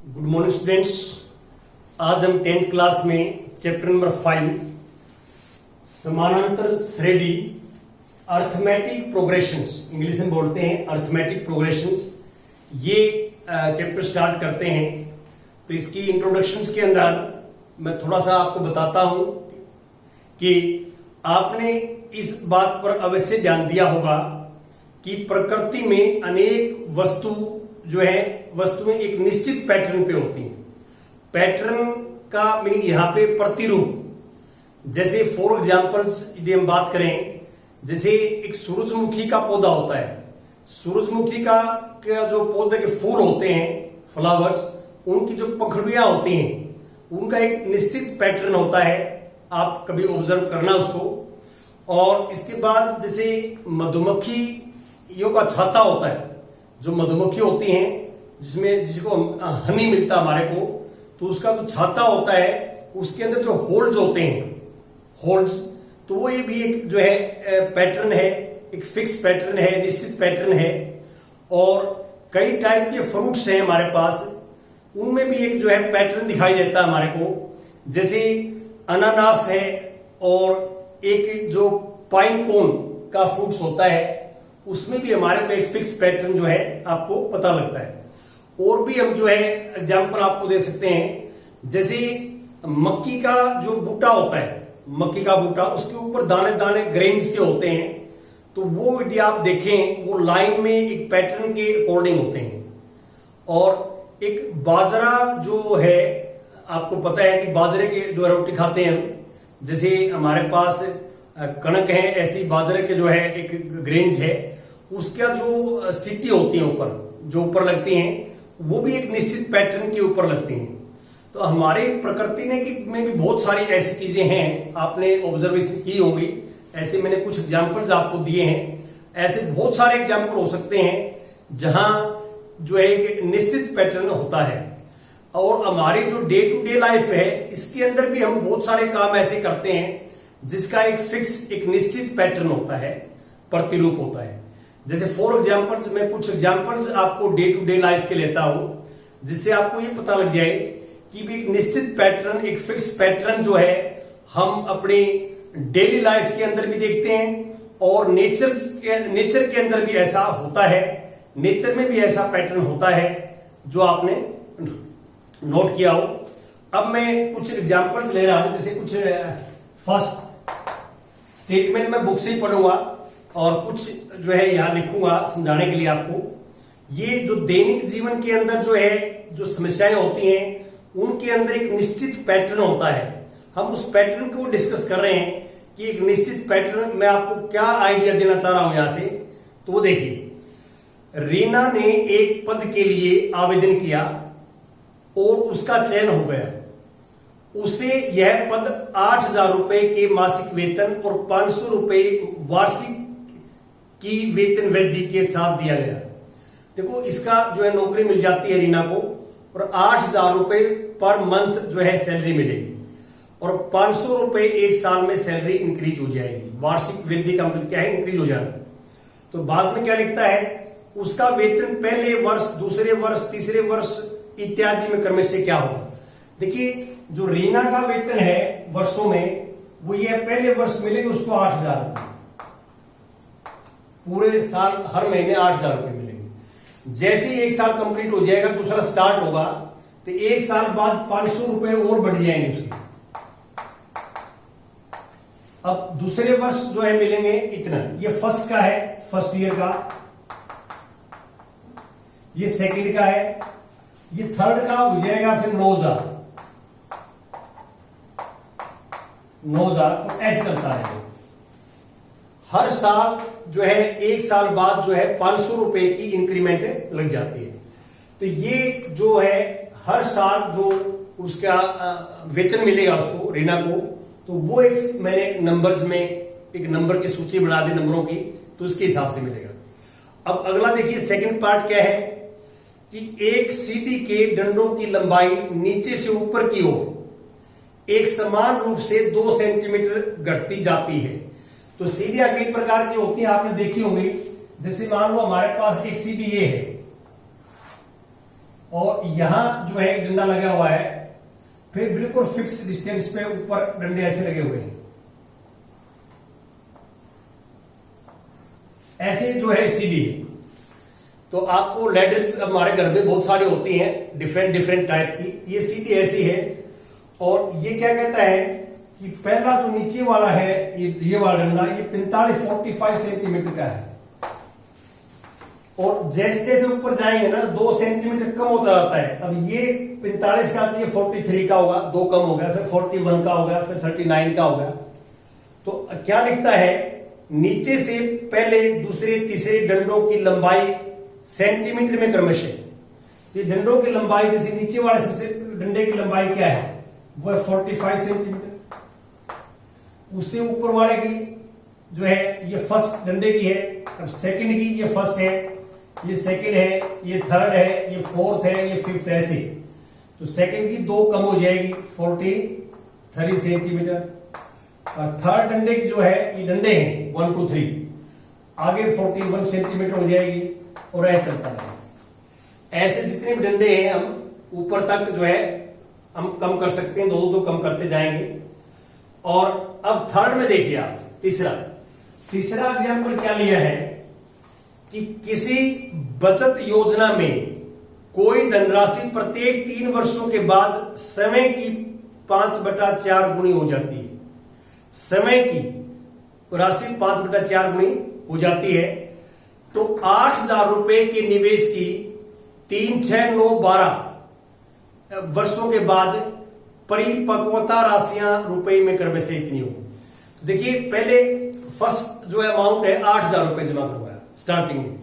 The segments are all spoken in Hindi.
Good morning students. आज हम 10th क्लास में चैप्टर नंबर 5 समानांतर श्रेणी अर्थमेटिक प्रोग्रेशंस, इंग्लिश में बोलते हैं अर्थमेटिक प्रोग्रेशंस, ये चैप्टर स्टार्ट करते हैं। तो इसकी इंट्रोडक्शंस के अंदर मैं थोड़ा सा आपको बताता हूं कि आपने इस बात पर अवश्य ध्यान दिया होगा कि प्रकृति में अनेक वस्तु जो है वस्तुएं एक निश्चित पैटर्न पे होती हैं। पैटर्न का मीनिंग यहाँ पे प्रतिरूप। जैसे फॉर एग्जांपल्स यदि हम बात करें, जैसे एक सूरजमुखी का पौधा होता है, सूरजमुखी का जो पौधे के फूल होते हैं, फ्लावर्स, उनकी जो पंखुड़ियां होती हैं, उनका एक निश्चित पैटर्न होता है। आप कभी ऑब्जर्व करना उसको। और इसके बाद जैसे मधुमक्खियों का छाता होता है, जो मधुमक्खी होती हैं जिसको हनी मिलता है हमारे को, तो उसका जो छाता होता है उसके अंदर जो होल्स होते हैं, होल्स, तो वो ये भी एक जो है पैटर्न है, एक फिक्स पैटर्न है, निश्चित पैटर्न है। और कई टाइप के फ्रूट्स हैं हमारे पास, उनमें भी एक जो है पैटर्न दिखाई देता है हमारे को। जैसे अनानास है, और एक जो पाइन कोन का फ्रूट्स होता है, उसमें भी हमारे को एक फिक्स पैटर्न जो है आपको पता लगता है। और भी हम जो है एग्जांपल आपको दे सकते हैं, जैसे मक्की का जो बूटा होता है, मक्की का बूटा, उसके ऊपर दाने दाने ग्रेन्स के होते हैं, तो वो यदि आप देखें वो लाइन में एक पैटर्न के अकॉर्डिंग होते हैं। और एक बाजरा जो है, आपको पता है कि बाजरे के जो रोटी खाते हैं हम, जैसे हमारे पास कणक है, ऐसी बाजरे के जो है एक ग्रेन्स है, उसका जो सीटी होती है ऊपर, जो ऊपर लगती हैं, वो भी एक निश्चित पैटर्न के ऊपर लगती हैं। तो हमारे प्रकृति में भी बहुत सारी ऐसी चीजें हैं, आपने ऑब्जर्वेशन की होंगी। ऐसे मैंने कुछ एग्जांपल्स आपको दिए हैं। ऐसे बहुत सारे एग्जांपल हो सकते हैं जहां जो है एक निश्चित पैटर्न होता है। और हमारी जो डे टू डे लाइफ है, इसके अंदर भी हम बहुत सारे काम ऐसे करते हैं जिसका एक फिक्स, एक निश्चित पैटर्न होता है, प्रतिरूप होता है। जैसे फॉर एग्जांपल्स, मैं कुछ एग्जांपल्स आपको डे टू डे लाइफ के लेता हूं, जिससे आपको ये पता लग जाए कि भी एक निश्चित पैटर्न, एक फिक्स पैटर्न जो है हम अपनी डेली लाइफ के अंदर भी देखते हैं, और नेचर के अंदर भी ऐसा होता है। नेचर में भी ऐसा पैटर्न होता है जो आपने नोट किया हो। अब मैं कुछ एग्जांपल्स ले रहा हूं, जैसे कुछ फर्स्ट स्टेटमेंट मैं बुक से ही पढ़ूंगा और कुछ जो है यहां लिखूंगा समझाने के लिए आपको। ये जो दैनिक जीवन के अंदर जो है जो समस्याएं होती हैं, उनके अंदर एक निश्चित पैटर्न होता है। हम उस पैटर्न को डिस्कस कर रहे हैं कि एक निश्चित पैटर्न, मैं आपको क्या आइडिया देना चाह रहा हूं यहां से। तो वो देखिए, रीना ने एक पद के लिए आवेदन किया और उसका चयन हो गया। उसे यह पद 8,000 रुपए के मासिक वेतन और 500 रुपए वार्षिक की वेतन वृद्धि के साथ दिया गया। देखो, इसका जो है नौकरी मिल जाती है रीना को, और 8,000 रुपए पर मंथ जो है सैलरी मिलेगी, और 500 रुपए एक साल में सैलरी इंक्रीज हो जाएगी। वार्षिक वृद्धि का मतलब क्या है? इंक्रीज हो जाना। तो बाद में क्या लिखता है? उसका वेतन पहले वर्ष, दूसरे वर्ष, तीसरे वर्ष इत्यादि में क्रम से क्या होगा। देखिए, जो रीना का वेतन है वर्षों में, वो ये पहले वर्ष मिलेगा उसको 8,000 रुपए, पूरे साल हर महीने 8,000 रुपए मिलेंगे। जैसे ही एक साल कंप्लीट हो जाएगा, दूसरा स्टार्ट होगा, तो एक साल बाद 500 रुपए और बढ़ जाएंगे उसके। अब दूसरे वर्ष जो है मिलेंगे इतना। ये फर्स्ट का है, फर्स्ट ईयर का, ये सेकंड का है, ये थर्ड का हो जाएगा फिर 9,000, 9,000, तो ऐसे चलता है। हर साल जो है एक साल बाद जो है 500 रुपए की इंक्रीमेंट लग जाती है। तो ये जो है हर साल जो उसका वेतन मिलेगा उसको, रीना को, तो वो एक मैंने नंबर्स में एक नंबर की सूची बना दी नंबरों की, तो उसके हिसाब से मिलेगा। अब अगला देखिए, सेकंड पार्ट क्या है कि एक सीढ़ी के डंडों की लंबाई नीचे से ऊपर की ओर एक समान रूप से 2 सेंटीमीटर घटती जाती है। तो सीढ़ियां कई प्रकार की होती हैं, आपने देखी होंगी। जैसे मान लो हमारे पास एक सीढ़ी ये है, और यहां जो है डंडा लगा हुआ है, फिर बिल्कुल फिक्स डिस्टेंस पे ऊपर डंडे ऐसे लगे हुए हैं, ऐसे जो है सीढ़ी है। तो आपको लैडर्स हमारे घर में बहुत सारी होती हैं डिफरेंट डिफरेंट टाइप की, ये सीढ़ी ऐसी है। और ये क्या कहता है कि पहला जो नीचे वाला है ये वाला डंडा, ये 45 सेंटीमीटर का है, और जैसे जैसे ऊपर जाएंगे ना 2 सेंटीमीटर कम होता जाता है। अब ये 45 का, ये 43 का होगा, 2 कम हो गया, फिर 41 का हो गया, फिर 39 का हो गया। तो क्या लिखता है, नीचे से पहले दूसरे तीसरे डंडों की लंबाई सेंटीमीटर में क्रमशः। ये डंडों की लंबाई, जैसे नीचे वाले सबसे डंडे की लंबाई क्या है, वो 45 सेंटीमीटर। उससे ऊपर वाले की जो है ये फर्स्ट डंडे की है, अब सेकंड की, ये फर्स्ट है, ये सेकंड है, ये थर्ड है, ये फोर्थ है, ये फिफ्थ है, ऐसे। तो सेकंड की 2 कम हो जाएगी, 43 सेंटीमीटर। और थर्ड डंडे की जो है, ये डंडे हैं 1 2 3, आगे 41 सेंटीमीटर हो जाएगी, और ऐसे चलता है। ऐसे जितने भी डंडे हैं हम ऊपर तक जो है हम कम कर सकते हैं, 2 कम करते जाएंगे। और अब थर्ड में देखिए आप, तीसरा एग्जाम्पल क्या लिया है कि किसी बचत योजना में कोई धनराशि प्रत्येक 3 वर्षों के बाद समय की 5/4 गुनी हो जाती है। समय की राशि 5/4 गुनी हो जाती है। तो 8,000 रुपए के निवेश की 3, 6, 9, 12 वर्षों के बाद परिपक्वता राशियां रुपए में क्रम से इतनी हो। देखिए पहले फर्स्ट जो अमाउंट है 8,000 रुपए जमा करवाया स्टार्टिंग में,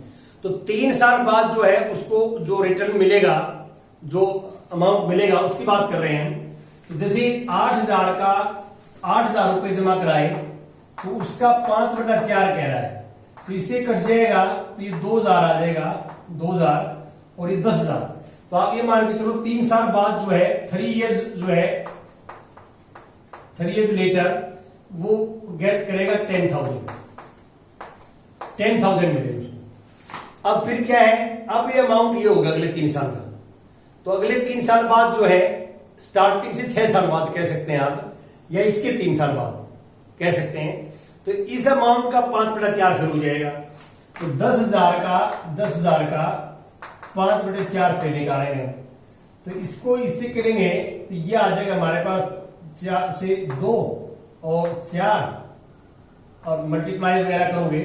तो 3 साल बाद जो है उसको जो रिटर्न मिलेगा, जो अमाउंट मिलेगा उसकी बात कर रहे हैं। तो जैसे 8,000 रुपए जमा कराए, तो उसका 5/4 कह रहा है, तो इससे कट जाएगा, तो ये 2,000 आ जाएगा, 2,000 और ये 10,000। तो आप ये मान के चलो 3 साल बाद जो है 3 इयर्स जो है 3 इयर्स लेटर वो गेट करेगा 10,000 मिलेगा उसको। अब फिर क्या है, अब ये अमाउंट ये होगा अगले 3 साल का। तो अगले 3 साल बाद जो है, स्टार्टिंग से 6 साल बाद कह सकते हैं आप, या इसके 3 साल बाद कह सकते हैं। तो इस अमाउंट का 5/4 फिर हो जाएगा। तो 10,000 का 5/4 फिर निकालेंगे। तो इसको इससे करेंगे तो ये आ जाएगा हमारे पास 4 से 2 और 4 और मल्टीप्लाई वगैरह करोगे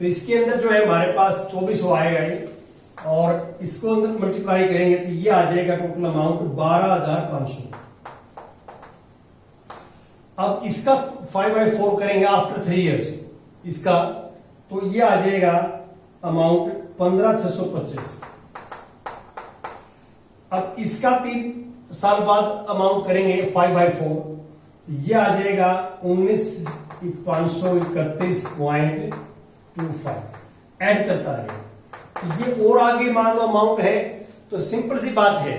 तो इसके अंदर जो है हमारे पास 2400 आएगा ये, और इसको अंदर मल्टीप्लाई करेंगे तो ये आ जाएगा टोटल अमाउंट 12,500। अब इसका 5/4 करेंगे आफ्टर 3 इयर्स इसका, तो ये आ जाएगा अमाउंट 15,625। अब इसका 3 साल बाद अमाउंट करेंगे 5/4, ये आ जाएगा 19,531.25। ऐसे चलता रहेगा। ये और आगे मान लो अमाउंट है, तो सिंपल सी बात है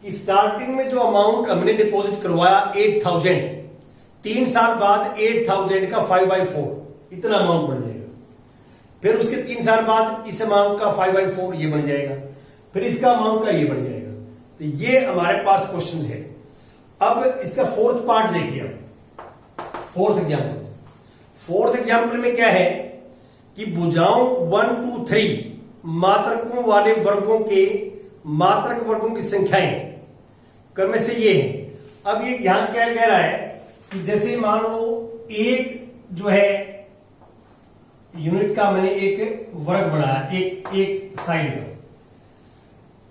कि स्टार्टिंग में जो अमाउंट हमने डिपॉजिट करवाया 8,000, 3 साल बाद 8,000 का 5/4 इतना अमाउंट बन जाएगा। फिर उसके 3 साल बाद इस अमाउंट का 5/4 ये बन जाएगा, फिर इसका अमाउंट का ये बन जाएगा। तो ये हमारे पास क्वेश्चन है। अब इसका फोर्थ पार्ट देखिए। फोर्थ एग्जाम्पल में क्या है कि भुजाओं 1 2 3 मात्रकों वाले वर्गों के मात्रक वर्गों की संख्याएं क्रम से ये है। अब ये यहां क्या कह रहा है कि जैसे मान लो एक जो है यूनिट का मैंने एक वर्ग बनाया, एक साइड का,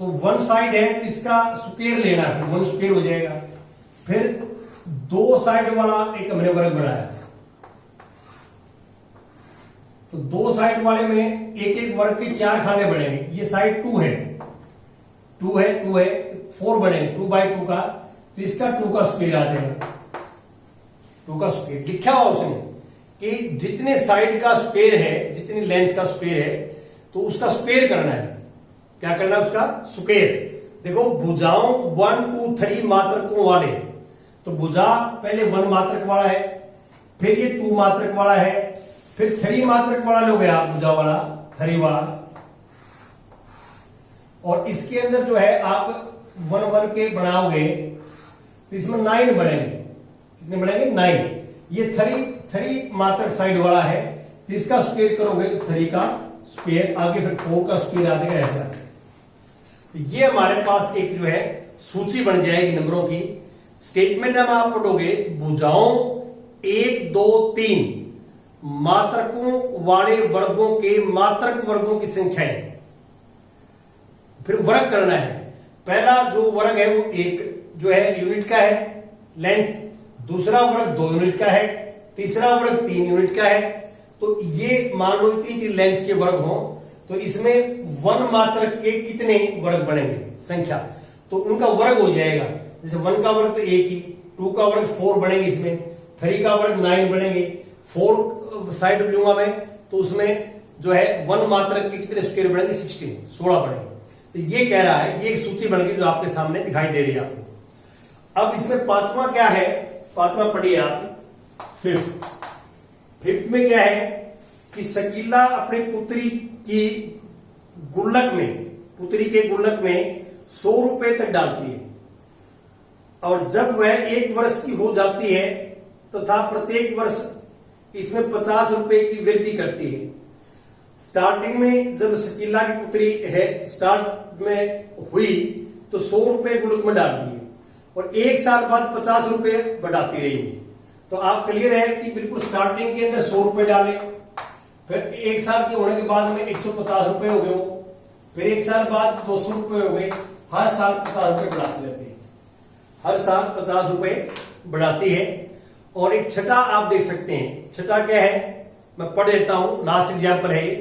तो 1 साइड है तो इसका स्क्वायर लेना है, 1 स्क्वायर हो जाएगा। फिर 2 साइड वाला एक हमने वर्ग बनाया, तो 2 साइड वाले में एक वर्ग के 4 खाने बनेंगे। ये साइड 2 है 4 बनेंगे 2/2 का, तो इसका 2 का स्क्वायर आ जाएगा। 2 का स्क्वायर लिखा हुआ उसने कि जितने साइड का स्क्वायर है, जितनी लेंथ का स्क्वायर है, तो उसका स्क्वायर करना है। क्या करना है उसका स्क्वायर। देखो भुजाओं 1 2 3 मात्रकों वाले, तो भुजा पहले 1 मात्रक वाला है, फिर ये 2 मात्रक वाला है, फिर 3 मात्रक वाला हो गया भुजा वाला 3 वाला। और इसके अंदर जो है आप 1 1 के बनाओगे तो इसमें 9 बढ़ेंगे। कितने बढ़ेंगे? 9। ये 3 मात्रक साइड वाला है, तो इसका स्क्वायर करोगे तो 3 का स्क्वायर, आगे फिर 4 का स्क्वायर आ जाएगा ऐसा। तो ये हमारे पास एक जो है सूची बन जाएगी नंबरों की। स्टेटमेंट हम आप पढ़ोगे तो भुजाओं 1 2 3 मात्रकों वाले वर्गों के मात्रक वर्गों की संख्या है। फिर वर्ग करना है। पहला जो वर्ग है वो एक जो है यूनिट का है लेंथ, दूसरा वर्ग 2 यूनिट का है, तीसरा वर्ग 3 यूनिट का है। तो ये मान लो इतनी लेंथ के वर्ग हो तो इसमें 1 मात्रक के कितने वर्ग बनेंगे संख्या, तो उनका वर्ग हो जाएगा। जैसे 1 का वर्ग तो 1 ही, 2 का वर्ग 4 बनेंगे, इसमें 3 का वर्ग 9 बनेंगे, 4 साइड लूंगा मैं तो उसमें जो है 1 मात्रक के कितने स्क्वायर बनेंगे? 16 बनेंगे। तो ये कह रहा है, ये एक सूची बन गई जो आपके सामने दिखाई दे रही है आपको। अब इसमें पांचवा क्या है? पांचवा पढ़िए आप। फिफ्थ में क्या है कि शकीला अपनी पुत्री की गुल्लक में, पुत्री के गुल्लक में 100 रुपए तक डालती है और जब वह 1 वर्ष की हो जाती है तथा प्रत्येक वर्ष इसमें 50 रुपए की वृद्धि करती है। स्टार्टिंग में जब शकीला की पुत्री है स्टार्ट में हुई तो 100 रुपए गुल्लक में डाल दिए और 1 साल बाद 50 रुपए बढ़ाती रही। तो आप क्लियर है कि बिल्कुल स्टार्टिंग के अंदर 100 रुपए डाले, फिर 1 साल के होने के बाद में 150 रुपए हो गए, फिर 1 साल बाद 200 रुपए हो गए। हर साल 50 रुपए बढ़ाती रहती है, हर साल 50 रुपए बढ़ाती है। और एक छठा आप देख सकते हैं, छठा क्या है मैं पढ़ देता हूं, लास्ट एग्जाम्पल है ये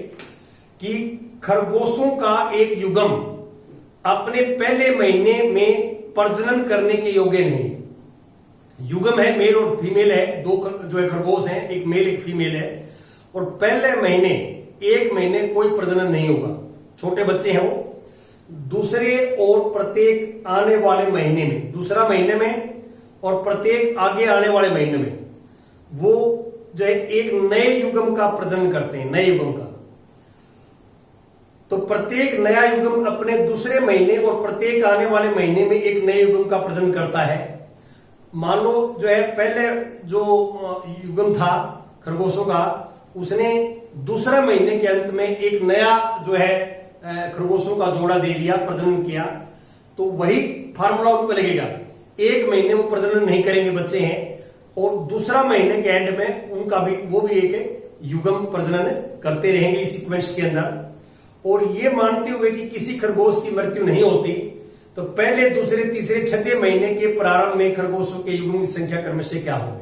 कि खरगोशों का एक युगम अपने पहले महीने में प्रजनन करने के योग्य नहीं। युगम है, मेल और फीमेल है, 2 जो है खरगोश हैं, एक मेल एक फीमेल है, और पहले महीने 1 महीने कोई प्रजनन नहीं होगा, छोटे बच्चे हैं वो। दूसरे और प्रत्येक आने वाले महीने में, दूसरा महीने में और प्रत्येक आगे आने वाले महीने में वो जो है एक नए युगम का प्रजनन करते हैं, नए युगम का। तो प्रत्येक नया युगम अपने दूसरे महीने और प्रत्येक आने वाले महीने में एक नए युगम का प्रजनन करता है। मान लो जो है पहले जो युगम था खरगोशों का, उसने दूसरे महीने के अंत में एक नया जो है खरगोशों का जोड़ा दे दिया, प्रजनन किया, तो वही फार्मूला उनको लगेगा। 1 महीने वो प्रजनन नहीं करेंगे, बच्चे हैं, और दूसरा महीने के एंड में उनका भी वो भी एक युगम प्रजनन करते रहेंगे इस सीक्वेंस के अंदर। और ये मानते हुए कि किसी खरगोश की मृत्यु नहीं होती, तो पहले दूसरे तीसरे छठे महीने के प्रारंभ में खरगोशों के युगम की संख्या क्रमशः क्या होगी।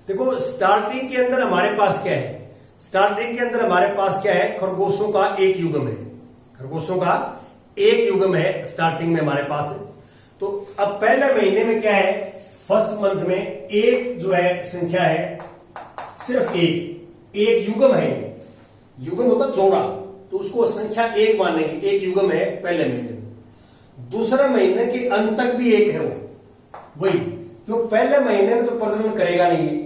देखो स्टार्टिंग के अंदर हमारे पास क्या है, स्टार्टिंग के अंदर हमारे पास क्या है, खरगोशों का एक युगम है, खरगोशों का एक युगम है स्टार्टिंग में हमारे पास। तो अब पहले महीने में क्या है, फर्स्ट मंथ में एक जो है संख्या है, सिर्फ एक युगम है, युगम होता जोड़ा, तो उसको संख्या 1 मानेंगे, एक युगम है पहले महीने में। दूसरे महीने के अंत तक भी 1 है वो, वही क्यों पहले महीने में तो प्रजनन करेगा नहीं,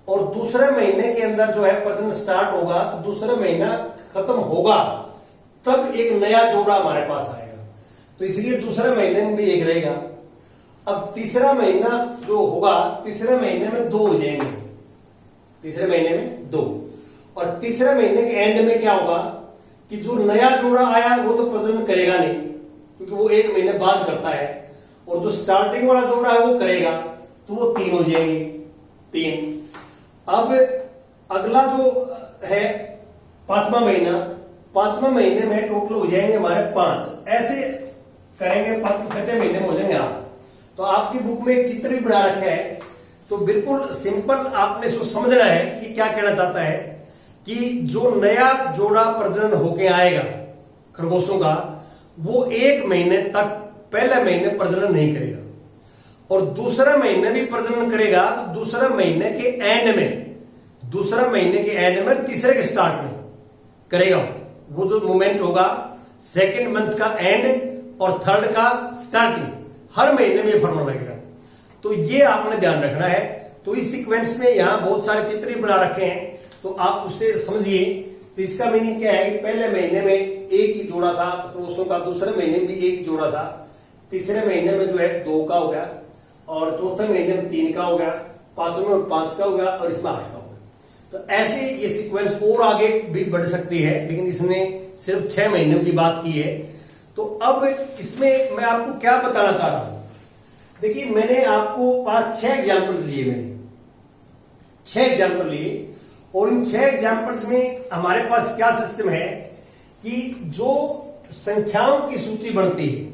और दूसरे महीने के अंदर जो है प्रजनन स्टार्ट होगा, तो दूसरा महीना खत्म होगा तब एक नया जोड़ा हमारे पास आएगा, तो इसलिए दूसरे महीने में भी 1 रहेगा। अब तीसरा महीना जो होगा, तीसरे महीने में 2 हो जाएंगे, तीसरे महीने में 2, और तीसरे महीने के एंड में क्या होगा कि जो नया जोड़ा आया वो तो प्रजनन करेगा नहीं, क्योंकि वो 1 महीने बाद करता है, और जो स्टार्टिंग वाला जोड़ा है वो करेगा, तो वो 3 हो जाएंगे, 3। अब अगला जो है 5वां महीना, 5वें महीने में टोटल हो जाएंगे हमारे 5, ऐसे करेंगे 5वें महीने में हो जाएंगे आप। तो आपकी बुक में एक चित्र भी बना रखा है, तो बिल्कुल सिंपल आपने इसको समझना है कि क्या कहना चाहता है कि जो नया जोड़ा प्रजनन होके आएगा खरगोशों का, वो 1 महीने तक पहले महीने प्रजनन नहीं करेगा, और दूसरा महीने भी प्रजनन करेगा, तो दूसरे महीने के एंड में, दूसरा महीने के एंड में तीसरे के स्टार्ट में करेगा। वो जो मोमेंट होगा सेकेंड मंथ का एंड और थर्ड का स्टार्टिंग, हर महीने में फॉर्मूला लगेगा। तो ये आपने ध्यान रखना है। तो इस सीक्वेंस में यहां बहुत सारे चित्र बना रखे हैं, तो आप उससे समझिए तो इसका मीनिंग क्या है कि पहले महीने में एक ही जोड़ा था क्रोशों का, दूसरे महीने में भी एक ही जोड़ा था, तीसरे महीने में जो है 2 का हो गया, और चौथे महीने में 3 का हो गया, पांचवें में 5 का हो गया, और इसमें 8 का हो गया। तो ऐसे ये सीक्वेंस और आगे भी बढ़ सकती है, लेकिन इसने सिर्फ 6 महीनों की बात की है। तो अब इसमें मैं आपको क्या बताना चाह रहा हूं, देखिए मैंने आपको पास 6 एग्जाम्पल्स लिए, मैंने 6 एग्जाम्पल लिए, और इन 6 एग्जाम्पल्स में हमारे पास क्या सिस्टम है कि जो संख्याओं की सूची बढ़ती है,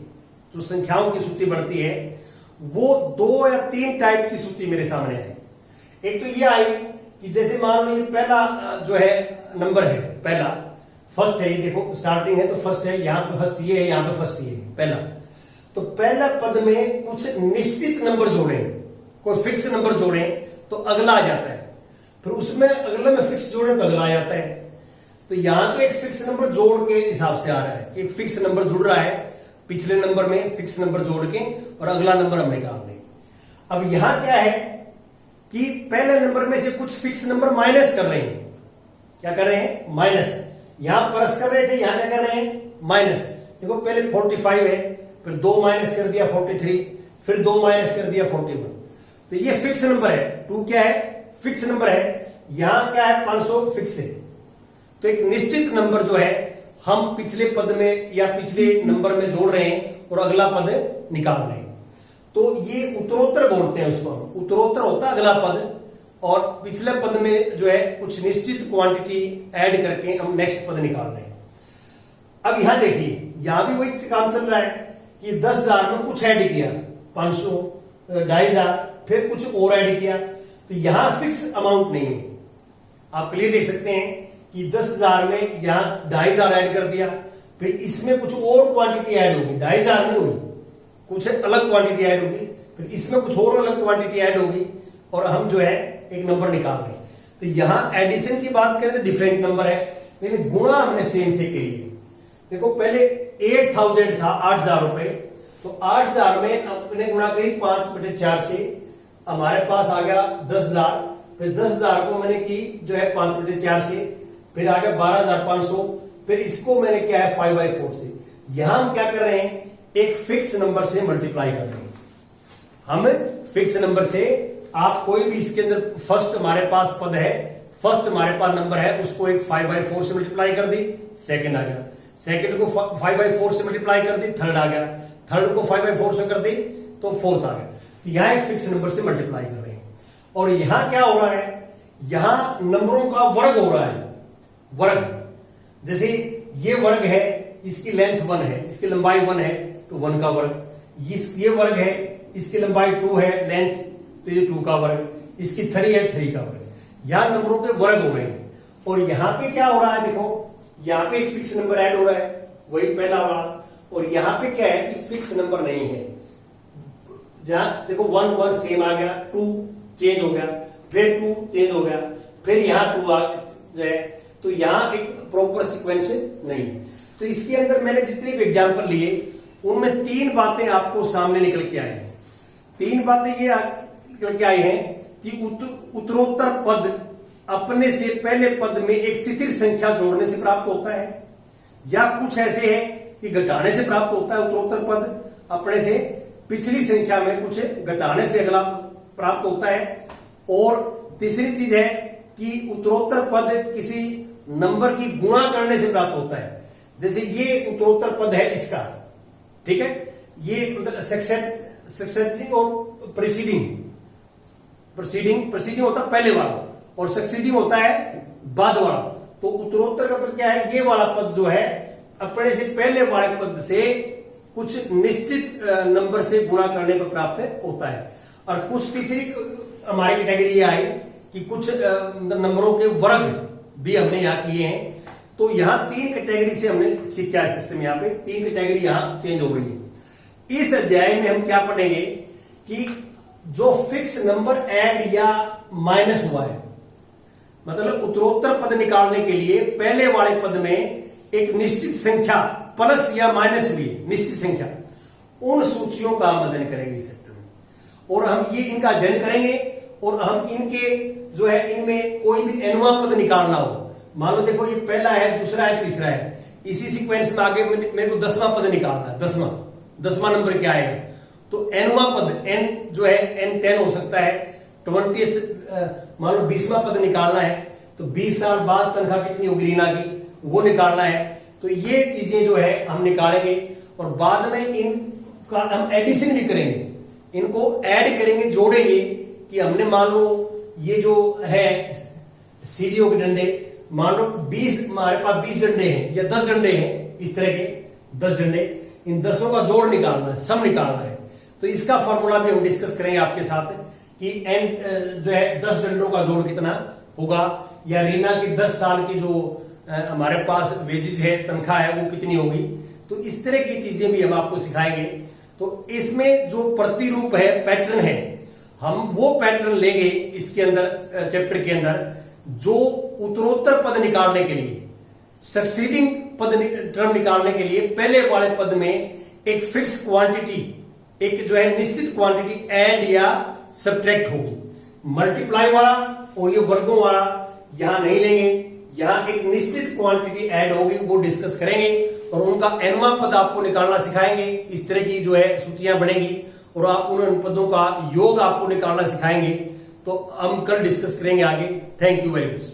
जो संख्याओं की सूची बढ़ती है वो 2 या 3 टाइप की सूची मेरे सामने है। एक तो ये आई कि जैसे मान लो ये पहला जो है नंबर है, पहला फर्स्ट है, ये देखो स्टार्टिंग है तो फर्स्ट है, यहां पे फर्स्ट ये है, यहां पे फर्स्ट ये है पहला। तो पहला पद में कुछ निश्चित नंबर जोड़े, कोई फिक्स नंबर जोड़े तो अगला आ जाता है, फिर उसमें अगले में फिक्स जोड़े तो अगला आ जाता है। तो यहां तो एक फिक्स नंबर जोड़ के हिसाब से आ रहा है कि एक फिक्स नंबर जुड़ रहा है, पिछले नंबर में फिक्स नंबर जोड़ के और अगला नंबर हम निकाल लें। अब यहां क्या है कि पहले नंबर में से कुछ फिक्स नंबर माइनस कर रहे हैं, क्या कर रहे हैं, माइनस। यहां प्लस कर रहे थे, यहां क्या कर रहे हैं, माइनस। देखो पहले 45 है, फिर 2 माइनस कर दिया 43, फिर 2 माइनस कर दिया 41। तो ये फिक्स नंबर है, 2 क्या है, फिक्स नंबर है। यहां क्या है, 500 फिक्स है। तो एक निश्चित नंबर जो है हम पिछले पद में या पिछले नंबर में जोड़ रहे हैं और अगला पद निकाल रहे हैं। तो ये उत्तरोत्तर बोलते हैं उसको, उत्तरोत्तर होता है अगला पद, और पिछले पद में जो है कुछ निश्चित क्वांटिटी ऐड करके हम नेक्स्ट पद निकाल रहे हैं। अब यहां देखिए, यहां भी वही काम चल रहा है कि 10,000 में कुछ ऐड किया, 500, 2,500, फिर कुछ और ऐड किया। तो यहां फिक्स अमाउंट नहीं है, आप क्लियर देख सकते हैं कि 10,000 में यहां 2,500 ऐड कर दिया, फिर इसमें कुछ और क्वांटिटी ऐड होगी, 2,500 नहीं हुई, कुछ अलग क्वांटिटी ऐड होगी, फिर इसमें कुछ और अलग क्वांटिटी ऐड होगी, और हम जो है एक नंबर निकाल रहे हैं। तो यहां एडिशन की बात करें तो डिफरेंट नंबर है, लेकिन गुणा हमने सेम से के लिए। देखो पहले 8,000 था, 8,000 रुपए, तो 8,000 में हमने गुणा करी 5/4 से, हमारे पास आ गया 10,000, फिर 10,000 को मैंने की जो है 5/4 से, फिर आ गया 12,500, फिर इसको मैंने क्या है 5/4 से। यहां हम क्या कर रहे हैं, एक फिक्स नंबर से मल्टीप्लाई कर रहे हैं। हम फिक्स नंबर से, आप कोई भी इसके अंदर फर्स्ट हमारे पास पद है, फर्स्ट हमारे पास नंबर है, उसको एक 5/4 से मल्टीप्लाई कर दी, सेकंड आ गया, सेकंड को 5/4 से मल्टीप्लाई कर दी, थर्ड आ गया, थर्ड को 5/4 से कर दी तो फोर्थ आ गया। यहां एक फिक्स नंबर से मल्टीप्लाई कर रहे हैं। और यहां क्या हो रहा है, यहां नंबरों का वर्ग हो रहा है, वर्ग। जैसे ये वर्ग है, इसकी लेंथ 1 है, इसकी लंबाई 1 है, तो 1 का वर्ग। ये वर्ग है, इसकी लंबाई 2 है, लेंथ, तो ये 2 का वर्ग। इसकी 3 है, 3 का वर्ग। यहां नंबरों के वर्ग हो रहे हैं। और यहां पे क्या हो रहा है, देखो यहां पे एक फिक्स नंबर ऐड हो रहा है, वही पहला वाला। और यहां पे क्या है कि फिक्स नंबर नहीं है, जहां देखो 1 1 सेम आ गया, 2 चेंज हो गया, फिर 2 चेंज हो गया, फिर यहां 2 जो है, तो यहां एक प्रॉपर सीक्वेंस नहीं। तो इसके अंदर मैंने जितने भी एग्जांपल लिए उनमें 3 बातें आपको सामने निकल के आई हैं। 3 बातें ये निकल के आई हैं कि उत्तरोत्तर पद अपने से पहले पद में एक स्थिर संख्या जोड़ने से प्राप्त होता है, या कुछ ऐसे है कि घटाने से प्राप्त होता है। उत्तरोत्तर पद अपने से पिछली संख्या में कुछ घटाने से अगला प्राप्त होता है। और तीसरी चीज है कि उत्तरोत्तर पद किसी नंबर की गुणा करने से प्राप्त होता है। जैसे ये उत्तरोत्तर पद है इसका, ठीक है, ये मतलब सक्सेसिव और प्रीसीडिंग होता है पहले वाला, और सक्सीडिंग होता है बाद वाला। तो उत्तरोत्तर का पद क्या है, ये वाला पद जो है अपने से पहले वाले पद से कुछ निश्चित नंबर से गुणा करने पर प्राप्त होता है। और कुछ तीसरी हमारी कैटेगरी आई कि कुछ नंबरों के वर्ग भी हमने यहां किए हैं। तो यहां 3 कैटेगरी से हमने सीखा है सिस्टम, यहां पे 3 कैटेगरी यहां चेंज हो गई है। इस अध्याय में हम क्या पढ़ेंगे कि जो फिक्स नंबर ऐड या माइनस हुआ है, मतलब उत्तरोत्तर पद निकालने के लिए पहले वाले पद में एक निश्चित संख्या प्लस या माइनस हुई है, निश्चित संख्या, उन सूचियों का हम अध्ययन करेंगे इस चैप्टर में। और हम ये इनका अध्ययन करेंगे, और हम इनके जो है इनमें कोई भी एनवा पद निकालना हो मान लो देखो ये पहला है, दूसरा है, तीसरा है, इसी सीक्वेंस में आगे मेरे को 10वां पद निकालना है। 10वां नंबर क्या आएगा? तो nवां पद, n जो है n10 हो सकता है। 20th मान लो 20वां पद निकालना है, तो 20 साल बाद तनख्वाह कितनी होगी रीना की, वो निकालना है। तो ये चीजें जो है हम निकालेंगे और बाद में इनका हम एडिशन भी करेंगे, इनको ऐड करेंगे, जोड़ेंगे कि हमने मान लो ये जो है सीडीओ के डंडे, मान लो 20 हमारे पास 20 डंडे हैं या 10 डंडे हैं, इस तरह के 10 डंडे, इन 10 का जोड़ निकालना है, सम निकालना है। तो इसका फॉर्मूला भी हम डिस्कस करेंगे आपके साथ कि एन जो है 10 डंडों का जोड़ कितना होगा, या रीना की 10 साल की जो हमारे पास वेजेस है, तनख्वाह है, वो कितनी होगी। तो इस तरह की चीजें भी हम आपको सिखाएंगे। तो इसमें जो प्रतिरूप है, पैटर्न है, हम वो पैटर्न लेंगे इसके अंदर, चैप्टर के अंदर, जो उत्तरोत्तर पद निकालने के लिए, सक्सीडिंग पद टर्म निकालने के लिए पहले वाले पद में एक फिक्स क्वांटिटी, एक जो है निश्चित क्वांटिटी ऐड या सब्ट्रैक्ट होगी। मल्टीप्लाई वाला और ये वर्गों वाला यहां नहीं लेंगे, यहां एक निश्चित क्वांटिटी ऐड होगी, वो डिस्कस करेंगे और उनका nवां पद आपको निकालना सिखाएंगे। इस तरह की जो है सूचियां बढ़ेंगी और आप उन पदों का योग आपको निकालना सिखाएंगे। तो हम कल डिस्कस करेंगे आगे। Thank you very much.